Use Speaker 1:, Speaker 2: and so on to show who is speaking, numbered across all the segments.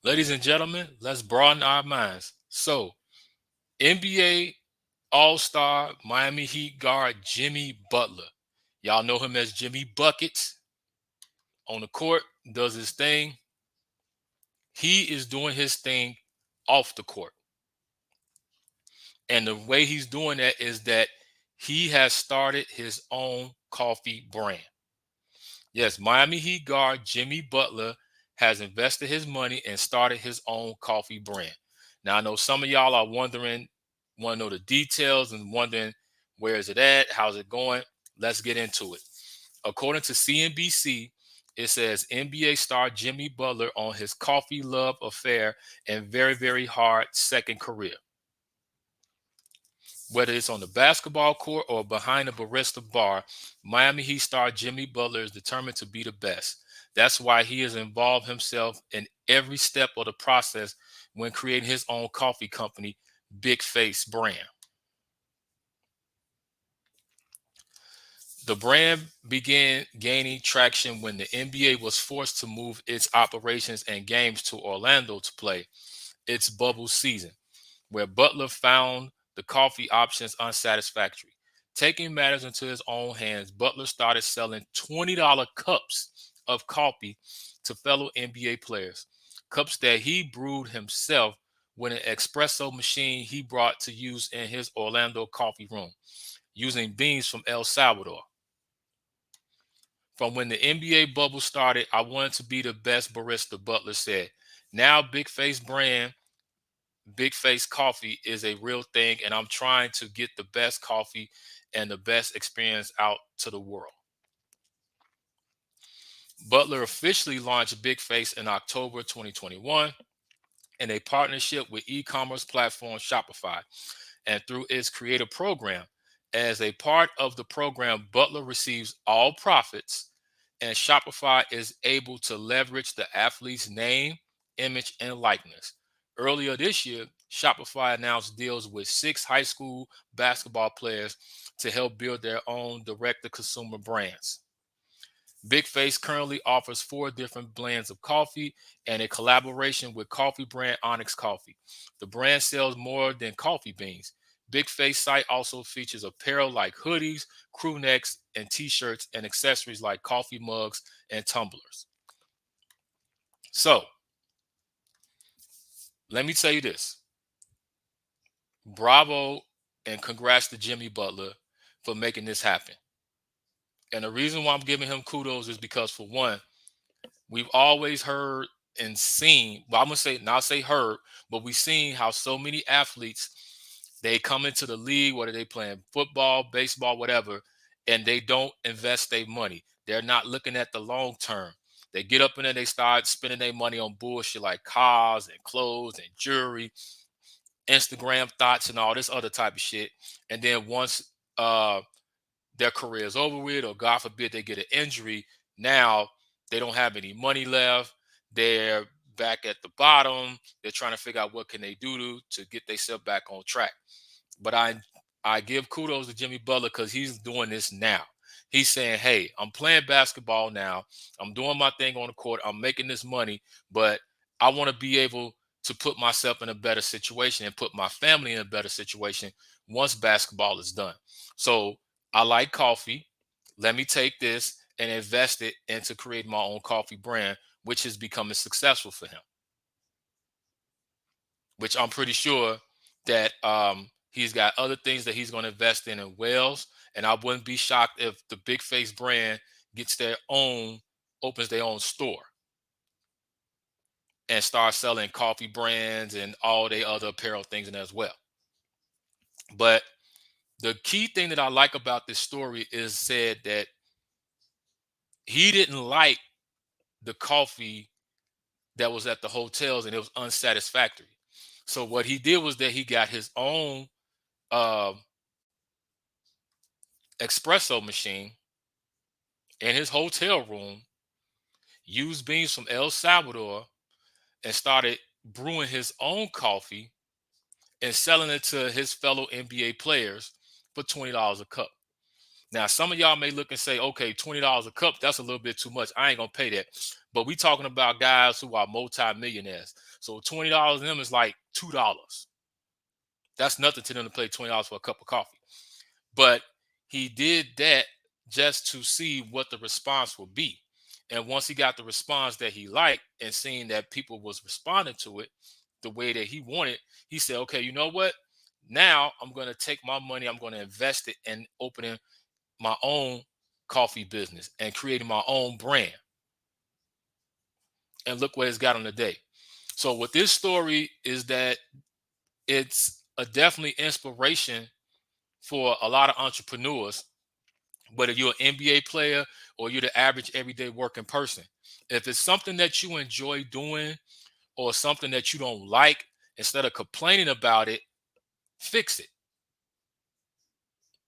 Speaker 1: Ladies and gentlemen, let's broaden our minds. So, NBA All-Star Miami Heat guard Jimmy Butler. Y'all know him as Jimmy Buckets. On the court, does his thing. He is doing his thing off the court. And the way he's doing that is that he has started his own coffee brand. Yes, Miami Heat guard Jimmy Butler has invested his money and started his own coffee brand. Now, I know some of y'all are wondering, want to know the details and wondering where is it at? How's it going? Let's get into it. According to CNBC, it says NBA star Jimmy Butler on his coffee love affair and very, very hard second career. Whether it's on the basketball court or behind a barista bar, Miami Heat star Jimmy Butler is determined to be the best. That's why he has involved himself in every step of the process when creating his own coffee company, Big Face Brand. The brand began gaining traction when the NBA was forced to move its operations and games to Orlando to play its bubble season, where Butler found the coffee options unsatisfactory. Taking matters into his own hands, Butler started selling $20 cups of coffee to fellow NBA players, cups that he brewed himself with an espresso machine he brought to use in his Orlando coffee room, using beans from El Salvador. From when the NBA bubble started, I wanted to be the best barista, Butler said. Now, Big Face Coffee is a real thing, and I'm trying to get the best coffee and the best experience out to the world. Butler officially launched Big Face in October 2021 in a partnership with e-commerce platform Shopify and through its creator program. As a part of the program, Butler receives all profits, and Shopify is able to leverage the athlete's name, image, and likeness. Earlier this year, Shopify announced deals with 6 high school basketball players to help build their own direct-to-consumer brands. Big Face currently offers 4 different blends of coffee and a collaboration with coffee brand Onyx Coffee. The brand sells more than coffee beans. Big Face site also features apparel like hoodies, crew necks, and t-shirts, and accessories like coffee mugs and tumblers. So, let me tell you this. Bravo and congrats to Jimmy Butler for making this happen. And the reason why I'm giving him kudos is because, for one, we've always heard and seen, well, I'm gonna say not say heard, but we've seen how so many athletes, they come into the league, whether they playing football, baseball, whatever, and they don't invest their money. They're not looking at the long term. They get up in there, they start spending their money on bullshit like cars and clothes and jewelry, Instagram thoughts, and all this other type of shit. And then once their career is over with, or God forbid they get an injury, now they don't have any money left. They're back at the bottom. They're trying to figure out what can they do to get themselves back on track. But I give kudos to Jimmy Butler because he's doing this now. He's saying, hey, I'm playing basketball now. I'm doing my thing on the court. I'm making this money, but I want to be able to put myself in a better situation and put my family in a better situation once basketball is done. So I like coffee. Let me take this and invest it into creating my own coffee brand, which is becoming successful for him, which I'm pretty sure that he's got other things that he's going to invest in Wales. And I wouldn't be shocked if the Big Face brand gets their own, opens their own store and starts selling coffee brands and all the other apparel things in there as well. But the key thing that I like about this story is said that he didn't like the coffee that was at the hotels and it was unsatisfactory. So what he did was that he got his own uh, espresso machine in his hotel room, used beans from El Salvador, and started brewing his own coffee and selling it to his fellow NBA players for $20 a cup. Now, some of y'all may look and say, okay, $20 a cup, that's a little bit too much. I ain't going to pay that. But we talking about guys who are multimillionaires. So $20 to them is like $2. That's nothing to them to pay $20 for a cup of coffee. But he did that just to see what the response would be. And once he got the response that he liked and seeing that people was responding to it the way that he wanted, he said, okay, you know what? Now I'm going to take my money, I'm going to invest it in opening my own coffee business and creating my own brand. And look where it's got on today. So with this story is that it's a definitely inspiration for a lot of entrepreneurs, whether you're an NBA player or you're the average everyday working person. If it's something that you enjoy doing or something that you don't like, instead of complaining about it, fix it.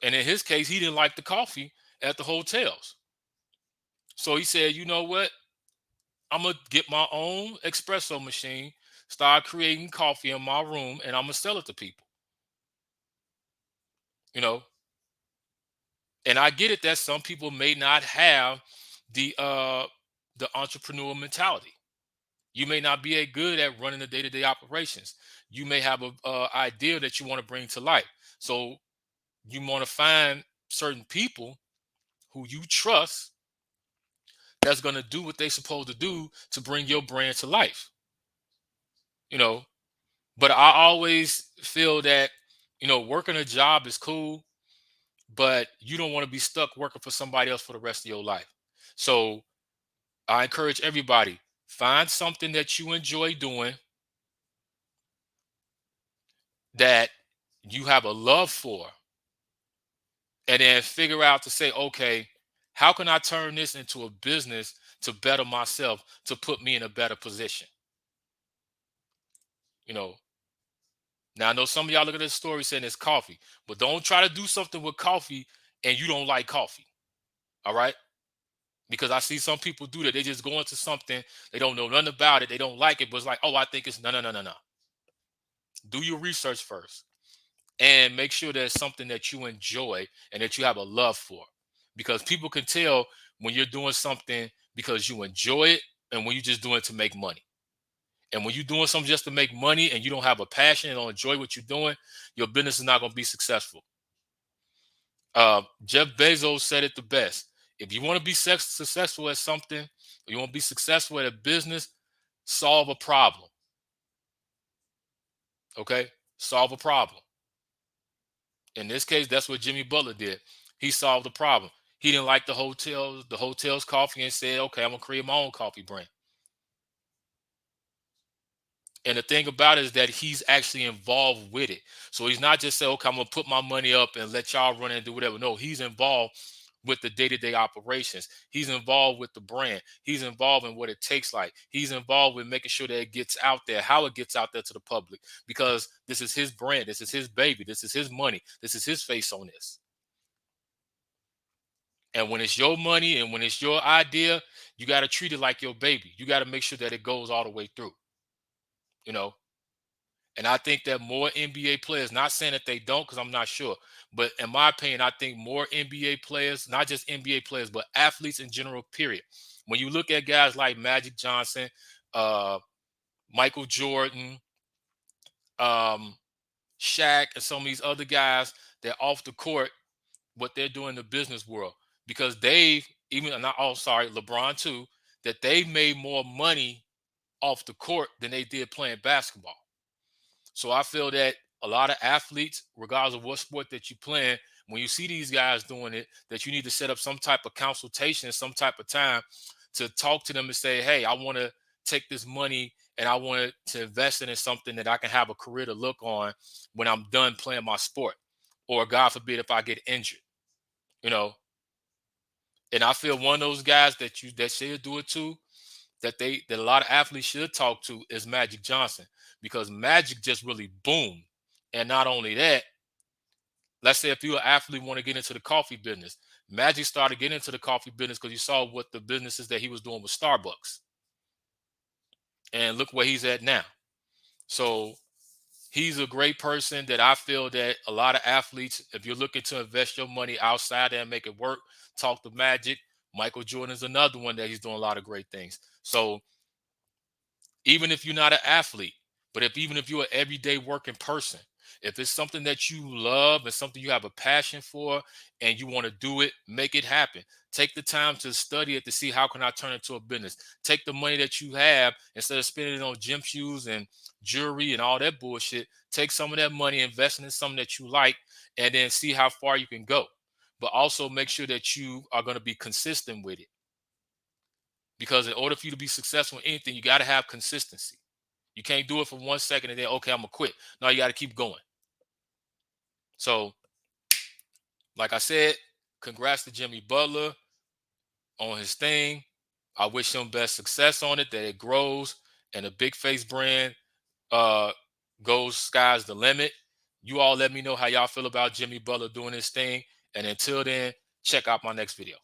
Speaker 1: And in his case, he didn't like the coffee at the hotels. So he said, you know what? I'm going to get my own espresso machine, start creating coffee in my room, and I'm going to sell it to people. You know, and I get it that some people may not have the entrepreneurial mentality. You may not be a good at running the day-to-day operations. You may have a idea that you want to bring to life. So you want to find certain people who you trust that's going to do what they're supposed to do to bring your brand to life. You know, but I always feel that, working a job is cool, but you don't want to be stuck working for somebody else for the rest of your life. So I encourage everybody, find something that you enjoy doing, that you have a love for, and then figure out to say, okay, how can I turn this into a business to better myself, to put me in a better position? You know, now I know some of y'all look at this story saying it's coffee, but don't try to do something with coffee and you don't like coffee. All right. Because I see some people do that. They just go into something, they don't know nothing about it, they don't like it, but it's like, oh, I think it's no, no, no, no, no. Do your research first and make sure that it's something that you enjoy and that you have a love for. Because people can tell when you're doing something because you enjoy it and when you're just doing it to make money. And when you're doing something just to make money and you don't have a passion and don't enjoy what you're doing, your business is not going to be successful. Jeff Bezos said it the best. If you want to be successful at something, or you want to be successful at a business, solve a problem. Okay? Solve a problem. In this case, that's what Jimmy Butler did. He solved the problem. He didn't like the hotel's coffee, and said, okay, I'm gonna create my own coffee brand. And the thing about it is that he's actually involved with it. So he's not just saying, okay, I'm gonna put my money up and let y'all run and do whatever. No, he's involved with the day-to-day operations. He's involved with the brand. He's involved in what it takes like. He's involved with making sure that it gets out there, how it gets out there to the public, because this is his brand, this is his baby, this is his money, this is his face on this. And when it's your money and when it's your idea, you got to treat it like your baby. You got to make sure that it goes all the way through, you know. And I think that more NBA players, not saying that they don't, because I'm not sure, but in my opinion, I think more NBA players, not just NBA players, but athletes in general, period. When you look at guys like Magic Johnson, uh, Michael Jordan, um, Shaq, and some of these other guys, they're off the court, what they're doing in the business world, because they've even not all sorry, LeBron too, that they made more money off the court than they did playing basketball. So I feel that a lot of athletes, regardless of what sport that you playing, when you see these guys doing it, that you need to set up some type of consultation, some type of time to talk to them and say, hey, I want to take this money and I want to invest it in something that I can have a career to look on when I'm done playing my sport. Or God forbid if I get injured, you know. And I feel one of those guys that should do it too, that a lot of athletes should talk to, is Magic Johnson, because Magic just really boomed. And not only that, let's say if you're an athlete want to get into the coffee business, Magic started getting into the coffee business because you saw what the businesses that he was doing with Starbucks. And look where he's at now. So he's a great person that I feel that a lot of athletes, if you're looking to invest your money outside there and make it work, talk to Magic. Michael Jordan is another one that he's doing a lot of great things. So even if you're not an athlete, but even if you're an everyday working person, if it's something that you love and something you have a passion for and you want to do it, make it happen. Take the time to study it to see how can I turn it to a business. Take the money that you have instead of spending it on gym shoes and jewelry and all that bullshit. Take some of that money, invest in something that you like, and then see how far you can go. But also make sure that you are going to be consistent with it. Because in order for you to be successful in anything, you got to have consistency. You can't do it for 1 second and then, okay, I'm going to quit. No, you got to keep going. So, like I said, congrats to Jimmy Butler on his thing. I wish him best success on it, that it grows and the Big Face brand uh, goes sky's the limit. You all let me know how y'all feel about Jimmy Butler doing his thing. And until then, check out my next video.